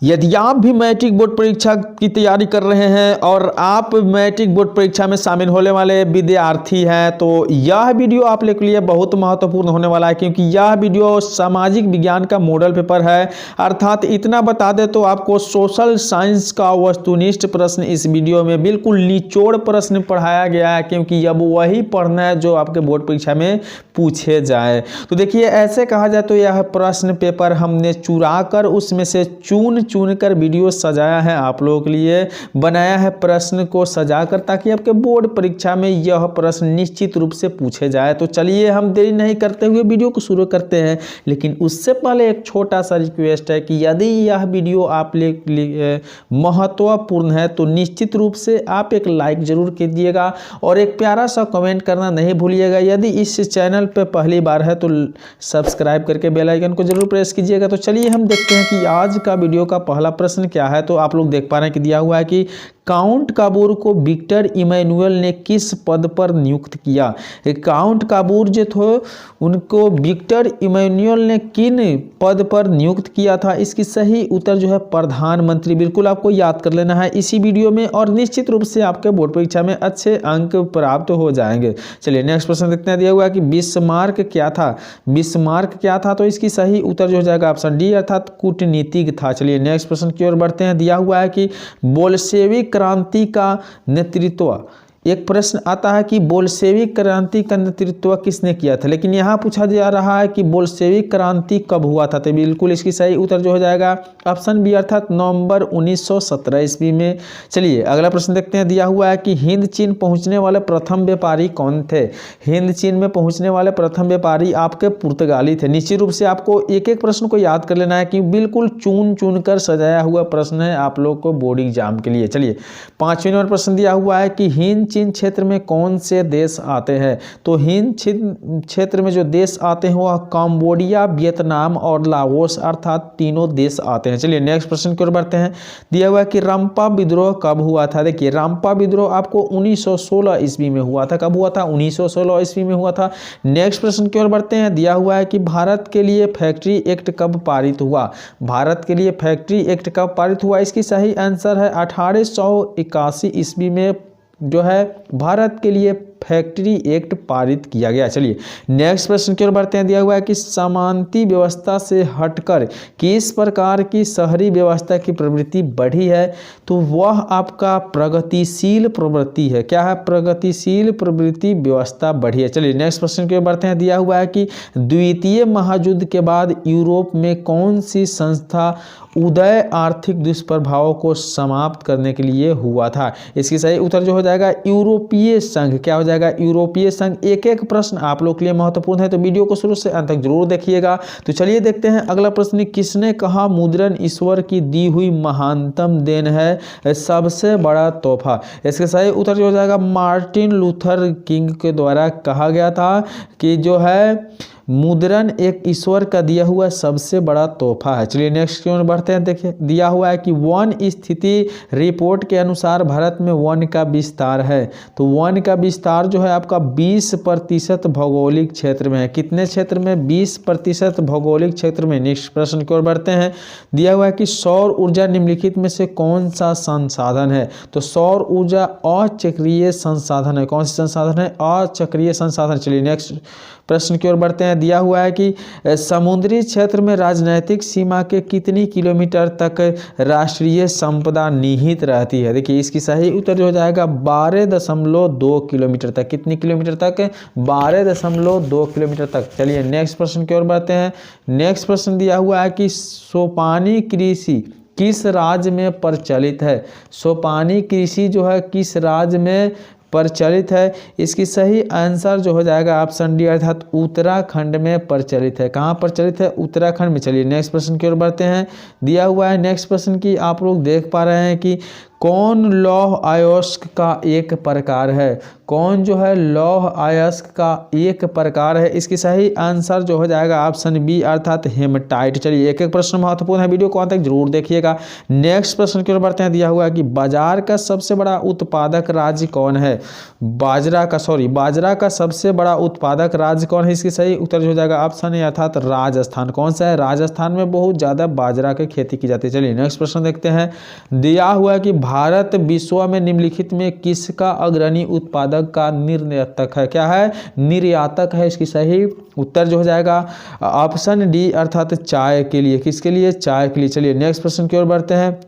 यदि आप भी मैट्रिक बोर्ड परीक्षा की तैयारी कर रहे हैं और आप मैट्रिक बोर्ड परीक्षा में शामिल होने वाले विद्यार्थी हैं तो यह वीडियो आप लोग के लिए बहुत महत्वपूर्ण होने वाला है, क्योंकि यह वीडियो सामाजिक विज्ञान का मॉडल पेपर है। अर्थात इतना बता दें तो आपको सोशल साइंस का वस्तुनिष्ठ प्रश्न इस वीडियो में बिल्कुल निचोड़ प्रश्न पढ़ाया गया है, क्योंकि अब वही पढ़ना है जो आपके बोर्ड परीक्षा में पूछे जाए। तो देखिए, ऐसे कहा जाए तो यह प्रश्न पेपर हमने चुरा कर उसमें से चुन कर वीडियो सजाया है, आप लोगों के लिए बनाया है प्रश्न को सजाकर, ताकि आपके बोर्ड परीक्षा में यह प्रश्न निश्चित रूप से पूछे जाए। तो चलिए हम देरी नहीं करते हुए वीडियो को शुरू करते हैं, लेकिन उससे पहले एक छोटा सा रिक्वेस्ट है कि यदि यह वीडियो आप लिए महत्वपूर्ण है तो निश्चित रूप से आप एक लाइक जरूर कीजिएगा और एक प्यारा सा कमेंट करना नहीं भूलिएगा। यदि इस चैनल पर पहली बार है तो सब्सक्राइब करके बेल आइकन को जरूर प्रेस कीजिएगा। तो चलिए हम देखते हैं कि आज का वीडियो का पहला प्रश्न क्या है। तो आप लोग देख पा रहे हैं कि दिया हुआ है कि काउंट काबूर को विक्टर इमैनुअल ने किस पद पर नियुक्त किया। काउंट काबूर जो थे उनको विक्टर इमैनुअल ने किन पद पर नियुक्त किया था, इसकी सही उत्तर जो है प्रधानमंत्री। बिल्कुल आपको याद कर लेना है इसी वीडियो में और निश्चित रूप से आपके बोर्ड परीक्षा में अच्छे अंक प्राप्त हो जाएंगे। चलिए नेक्स्ट प्रश्न देखते हैं। दिया हुआ है कि बिस्मार्क क्या था। बिस्मार्क क्या था, तो इसकी सही उत्तर जो हो जाएगा ऑप्शन डी अर्थात कूटनीतिक था। चलिए नेक्स्ट प्रश्न की ओर बढ़ते हैं। दिया हुआ है कि बोल्शेविक क्रांति का नेतृत्व, एक प्रश्न आता है कि बोल्शेविक क्रांति का नेतृत्व किसने किया था, लेकिन यहाँ पूछा जा रहा है कि बोल्शेविक क्रांति कब हुआ था। तो बिल्कुल इसकी सही उत्तर जो हो जाएगा ऑप्शन बी अर्थात नवंबर 1917 ईस्वी में। चलिए अगला प्रश्न देखते हैं। दिया हुआ है कि हिंद चीन पहुंचने वाले प्रथम व्यापारी कौन थे। हिंद चीन में पहुंचने वाले प्रथम व्यापारी आपके पुर्तगाली थे। निश्चित रूप से आपको एक एक प्रश्न को याद कर लेना है कि बिल्कुल चुन कर सजाया हुआ प्रश्न है आप लोग को बोर्ड एग्जाम के लिए। चलिए 5वें नंबर प्रश्न दिया हुआ है कि हिंद चीन क्षेत्र में कौन से देश आते हैं। तो हिंद क्षेत्र में जो देश आते हैं वह कंबोडिया, वियतनाम और लाओस अर्थात तीनों देश आते हैं। चलिए नेक्स्ट प्रश्न की ओर बढ़ते हैं। दिया हुआ है कि रंपा विद्रोह कब हुआ था। देखिए रंपा विद्रोह आपको 1916 ईस्वी में हुआ था। कब हुआ था, 1916 ईस्वी में हुआ था। नेक्स्ट प्रश्न की ओर बढ़ते हैं। दिया हुआ है कि भारत के लिए फैक्ट्री एक्ट कब पारित हुआ। भारत के लिए फैक्ट्री एक्ट कब पारित हुआ, इसकी सही आंसर है 1881 ईस्वी में जो है भारत के लिए फैक्ट्री एक्ट पारित किया गया। चलिए नेक्स्ट प्रश्न की ओर बढ़ते हैं। दिया हुआ है कि सामंती व्यवस्था से हटकर किस प्रकार की शहरी व्यवस्था की प्रवृत्ति बढ़ी है। तो वह आपका प्रगतिशील प्रवृत्ति है। क्या है, प्रगतिशील प्रवृत्ति व्यवस्था बढ़ी है। चलिए नेक्स्ट प्रश्न की ओर बढ़ते हैं। दिया हुआ है कि द्वितीय महायुद्ध के बाद यूरोप में कौन सी संस्था उदय आर्थिक दुष्प्रभावों को समाप्त करने के लिए हुआ था। इसकी सही उत्तर जो हो जाएगा यूरोपीय संघ। क्या हो जाएगा, यूरोपीय संघ। एक एक प्रश्न आप लोग के लिए महत्वपूर्ण है, तो वीडियो को शुरू से अंत तक जरूर देखिएगा। तो चलिए देखते हैं अगला प्रश्न। किसने कहा मुद्रण ईश्वर की दी हुई महानतम देन है, सबसे बड़ा तोहफा। इसका सही उत्तर जो हो जाएगा मार्टिन लूथर किंग के द्वारा कहा गया था कि जो है मुद्रण एक ईश्वर का दिया हुआ सबसे बड़ा तोहफा है। चलिए नेक्स्ट की ओर बढ़ते हैं। देखिए दिया हुआ है कि वन स्थिति रिपोर्ट के अनुसार भारत में वन का विस्तार है। तो वन का विस्तार जो है आपका 20% भौगोलिक क्षेत्र में है। कितने क्षेत्र में, 20% भौगोलिक क्षेत्र में। नेक्स्ट प्रश्न की ओर बढ़ते हैं। दिया हुआ है कि सौर ऊर्जा निम्नलिखित में से कौन सा संसाधन है। तो सौर ऊर्जा अचक्रीय संसाधन है। कौन सा संसाधन है, अचक्रीय संसाधन। चलिए नेक्स्ट प्रश्न की ओर बढ़ते हैं। दिया हुआ है कि समुद्री क्षेत्र में राजनीतिक सीमा के कितनी किलोमीटर तक राष्ट्रीय संपदा निहित रहती है। देखिए इसकी सही उत्तर जो हो जाएगा 12.2 किलोमीटर तक। कितनी किलोमीटर तक, 12.2 किलोमीटर तक। चलिए नेक्स्ट प्रश्न की ओर बढ़ते हैं। नेक्स्ट प्रश्न दिया हुआ है कि सोपानी कृषि किस राज्य में प्रचलित है। सोपानी कृषि जो है किस राज्य में प्रचलित है, इसकी सही आंसर जो हो जाएगा ऑप्शन डी अर्थात उत्तराखंड में प्रचलित है। कहाँ प्रचलित है, उत्तराखंड में। चलिए नेक्स्ट प्रश्न की ओर बढ़ते हैं। दिया हुआ है नेक्स्ट प्रश्न की आप लोग देख पा रहे हैं कि कौन लौह अयस्क का एक प्रकार है? कौन जो है लौह अयस्क का एक प्रकार है? इसकी सही आंसर जो हो जाएगा ऑप्शन बी अर्थात हेमेटाइट। चलिए एक एक प्रश्न महत्वपूर्ण है, वीडियो को अंत तक जरूर देखिएगा। नेक्स्ट प्रश्न की ओर बढ़ते हैं। दिया हुआ है कि बाजार का सबसे बड़ा उत्पादक राज्य कौन है? बाजरा का सबसे बड़ा उत्पादक राज्य कौन है? इसकी सही उत्तर हो जाएगा ऑप्शन ए अर्थात राजस्थान। कौन सा है? राजस्थान में बहुत ज्यादा बाजरा की खेती की जाती है। चलिए नेक्स्ट प्रश्न देखते हैं। दिया हुआ है कि भारत विश्व में निम्नलिखित में किसका अग्रणी उत्पादक का निर्यातक है? क्या है? निर्यातक है। इसकी सही उत्तर जो हो जाएगा ऑप्शन डी अर्थात चाय के लिए। किसके लिए? चाय के लिए। चलिए नेक्स्ट प्रश्न की ओर बढ़ते हैं।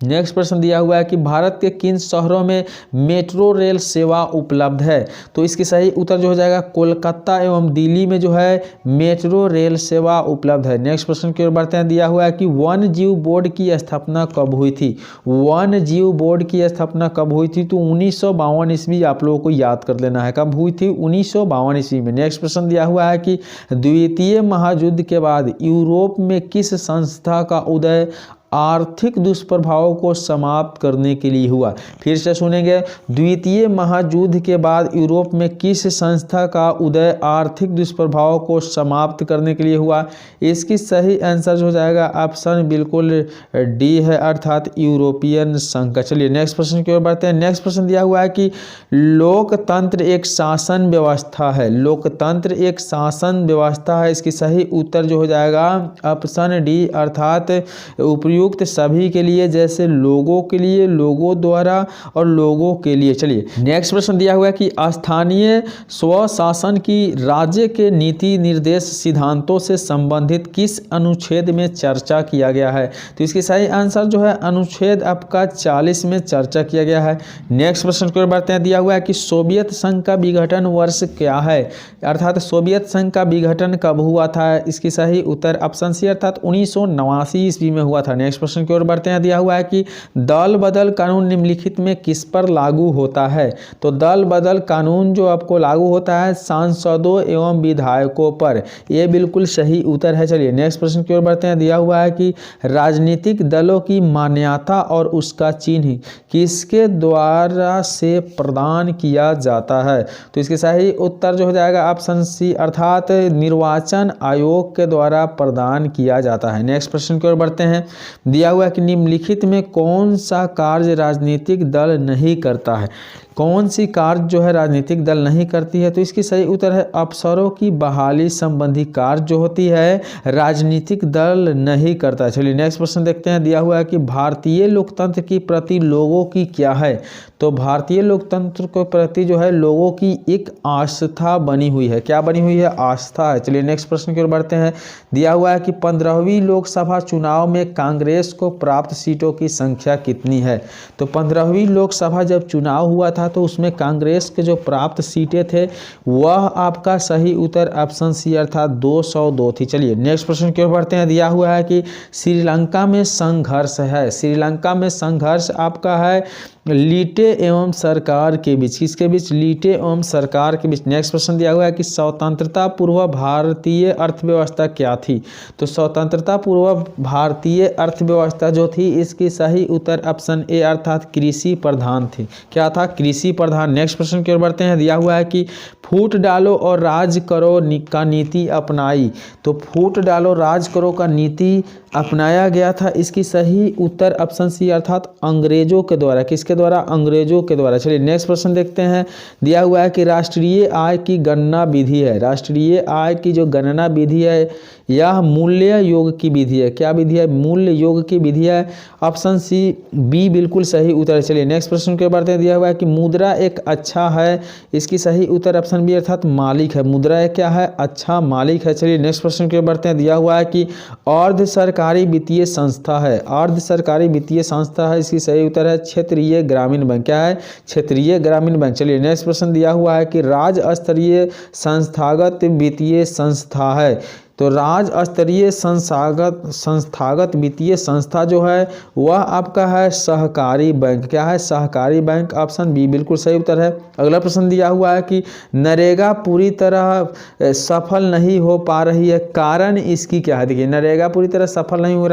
नेक्स्ट प्रश्न दिया हुआ है कि भारत के किन शहरों में मेट्रो रेल सेवा उपलब्ध है? तो इसकी सही उत्तर जो हो जाएगा कोलकाता एवं दिल्ली में जो है मेट्रो रेल सेवा उपलब्ध है। नेक्स्ट प्रश्न की ओर बढ़ते हैं। दिया हुआ है कि वन्य जीव बोर्ड की स्थापना कब हुई थी? वन्य जीव बोर्ड की स्थापना कब हुई थी? तो 1952 ईस्वी आप लोगों को याद कर लेना है। कब हुई थी? 1952 ईस्वी में। नेक्स्ट प्रश्न दिया हुआ है कि द्वितीय महायुद्ध के बाद यूरोप में किस संस्था का उदय आर्थिक दुष्प्रभावों को समाप्त करने के लिए हुआ? फिर से सुनेंगे। द्वितीय महायुद्ध के बाद यूरोप में किस संस्था का उदय आर्थिक दुष्प्रभावों को समाप्त करने के लिए हुआ? इसकी सही आंसर हो जाएगा ऑप्शन बिल्कुल डी है अर्थात यूरोपियन संघ। चलिए नेक्स्ट प्रश्न की ओर बढ़ते हैं। नेक्स्ट प्रश्न दिया हुआ है कि लोकतंत्र एक शासन व्यवस्था है। लोकतंत्र एक शासन व्यवस्था है। इसकी सही उत्तर जो हो जाएगा ऑप्शन डी अर्थात उपयुक्त सभी के लिए, जैसे लोगों के लिए, लोगों द्वारा और लोगों के लिए। चलिए नेक्स्ट प्रश्न दिया हुआ है कि स्थानीय स्वशासन की राज्य के नीति निर्देश सिद्धांतों से संबंधित किस अनुच्छेद में चर्चा किया गया है? तो इसकी सही आंसर जो है अनुच्छेद आपका 40 में चर्चा किया गया है। नेक्स्ट प्रश्न की ओर बढ़ते हैं। दिया हुआ है कि सोवियत संघ का विघटन वर्ष क्या है? अर्थात सोवियत संघ का विघटन कब हुआ था? इसकी सही उत्तर ऑप्शन सी अर्थात 1989 ईस्वी में हुआ था। नेक्स्ट प्रश्न की ओर बढ़ते हैं। दिया हुआ है कि दल बदल कानून निम्नलिखित में किस पर लागू होता है? तो दल बदल कानून जो आपको लागू होता है सांसदों एवं विधायकों पर। यह बिल्कुल सही उत्तर है। चलिए नेक्स्ट प्रश्न की ओर बढ़ते हैं। दिया हुआ है कि राजनीतिक दलों की मान्यता और उसका चिन्ह किसके द्वारा से प्रदान किया जाता है? तो इसके सही उत्तर जो हो जाएगा ऑप्शन सी अर्थात निर्वाचन आयोग के द्वारा प्रदान किया जाता है। नेक्स्ट प्रश्न की ओर बढ़ते हैं। दिया हुआ है कि निम्नलिखित में कौन सा कार्य राजनीतिक दल नहीं करता है? कौन सी कार्य जो है राजनीतिक दल नहीं करती है? तो इसकी सही उत्तर है अफसरों की बहाली संबंधी कार्य जो होती है राजनीतिक दल नहीं करता। चलिए नेक्स्ट प्रश्न देखते हैं। दिया हुआ है कि भारतीय लोकतंत्र की प्रति लोगों की क्या है? तो भारतीय लोकतंत्र के प्रति जो है लोगों की एक आस्था बनी हुई है। क्या बनी हुई है? आस्था है। चलिए नेक्स्ट प्रश्न की ओर बढ़ते हैं। दिया हुआ है कि 15वीं लोकसभा चुनाव में कांग्रेस को प्राप्त सीटों की संख्या कितनी है? तो 15वीं लोकसभा जब चुनाव हुआ था तो उसमें कांग्रेस के जो प्राप्त सीटें थे वह आपका सही उत्तर ऑप्शन सी अर्थात 202 थी। चलिए नेक्स्ट प्रश्न की ओर बढ़ते हैं। दिया हुआ है कि श्रीलंका में संघर्ष है। श्रीलंका में संघर्ष आपका है लीटे एवं सरकार के बीच। किसके बीच? लीटे एवं सरकार के बीच। नेक्स्ट प्रश्न दिया हुआ है कि स्वतंत्रता पूर्व भारतीय अर्थव्यवस्था क्या थी? तो स्वतंत्रता पूर्व भारतीय अर्थव्यवस्था जो थी इसकी सही उत्तर ऑप्शन ए अर्थात कृषि प्रधान थी। क्या था? कृषि प्रधान। नेक्स्ट प्रश्न की ओर बढ़ते हैं। दिया हुआ है कि फूट डालो और राज करो का नीति अपनाई। तो फूट डालो राज करो का नीति अपनाया गया था। इसकी सही उत्तर ऑप्शन सी अर्थात अंग्रेजों के द्वारा। किसके द्वारा? अंग्रेजों के द्वारा। चलिए नेक्स्ट प्रश्न देखते हैं। दिया हुआ है कि राष्ट्रीय आय की गणना विधि है। राष्ट्रीय आय की जो गणना विधि है यह मूल्य योग की विधि है। क्या विधि है? मूल्य योग की विधि है। ऑप्शन सी बी बिल्कुल सही उत्तर है। चलिए नेक्स्ट प्रश्न के बढ़ते हैं। दिया हुआ है कि मुद्रा एक अच्छा है। इसकी सही उत्तर ऑप्शन बी अर्थात मालिक है। मुद्रा एक क्या है? अच्छा मालिक है। चलिए नेक्स्ट प्रश्न के बढ़ते हैं। दिया हुआ है कि अर्ध सरकारी वित्तीय संस्था है। अर्ध सरकारी वित्तीय संस्था है। इसकी सही उत्तर है क्षेत्रीय ग्रामीण बैंक। क्या है? क्षेत्रीय ग्रामीण बैंक। चलिए नेक्स्ट प्रश्न दिया हुआ है कि राज्य स्तरीय संस्थागत वित्तीय संस्था है। तो राज्य स्तरीय संस्थागत वित्तीय संस्था जो है वह आपका है सहकारी बैंक। क्या है? सहकारी बैंक। ऑप्शन बी बिल्कुल सही उत्तर है। अगला प्रश्न दिया हुआ है कि नरेगा पूरी तरह सफल नहीं हो पा रही है, कारण इसकी क्या है? देखिए नरेगा पूरी तरह सफल नहीं हो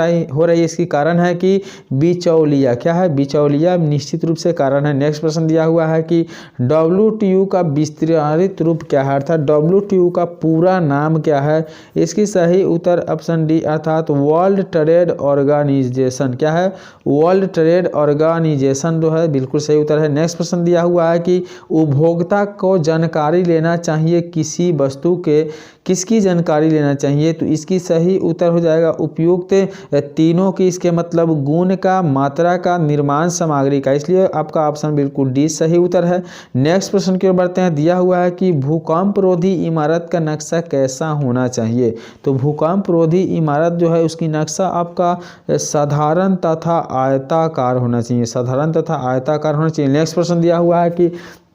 रही है, इसकी कारण है कि बिचौलिया। क्या है? बिचौलिया निश्चित रूप से कारण है। नेक्स्ट प्रश्न दिया हुआ है कि WTO का विस्तारित रूप क्या है, अर्थात WTO का पूरा नाम क्या है? इसकी सही उत्तर ऑप्शन डी अर्थात वर्ल्ड ट्रेड ऑर्गेनाइजेशन। क्या है? वर्ल्ड ट्रेड ऑर्गेनाइजेशन जो है बिल्कुल सही उत्तर है। नेक्स्ट प्रश्न दिया हुआ है कि उपभोक्ता को जानकारी लेना चाहिए किसी वस्तु के, किसकी जानकारी लेना चाहिए? तो इसकी सही उत्तर हो जाएगा उपयुक्त तीनों की। इसके मतलब गुण का, मात्रा का, निर्माण सामग्री का, इसलिए आपका ऑप्शन बिल्कुल डी सही उत्तर है। नेक्स्ट प्रश्न की ओर बढ़ते हैं। दिया हुआ है कि भूकंप रोधी इमारत का नक्शा कैसा होना चाहिए? तो भूकंप रोधी इमारत जो है उसकी नक्शा आपका साधारण तथा आयताकार होना चाहिए, साधारण तथा आयताकार होना चाहिए। नेक्स्ट प्रश्न दिया हुआ है कि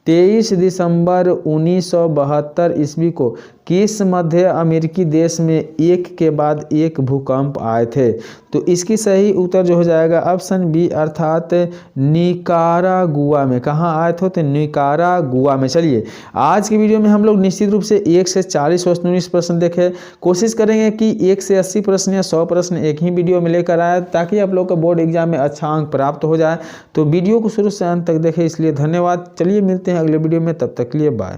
23 दिसंबर 1972 ईस्वी को किस मध्य अमेरिकी देश में एक के बाद एक भूकंप आए थे? तो इसकी सही उत्तर जो हो जाएगा ऑप्शन बी अर्थात निकारागुआ में। कहाँ आए थे? तो निकारागुआ में। चलिए आज की वीडियो में हम लोग निश्चित रूप से 1 से 40 क्वेश्चन 19 प्रश्न देखें। कोशिश करेंगे कि 1 से 80 प्रश्न या 100 प्रश्न एक ही वीडियो में लेकर आए ताकि आप लोग का बोर्ड एग्जाम में अच्छा अंक प्राप्त हो जाए। तो वीडियो को शुरू से अंत तक देखें, इसलिए धन्यवाद। चलिए मिलते हैं अगले वीडियो में, तब तक के लिए बाय।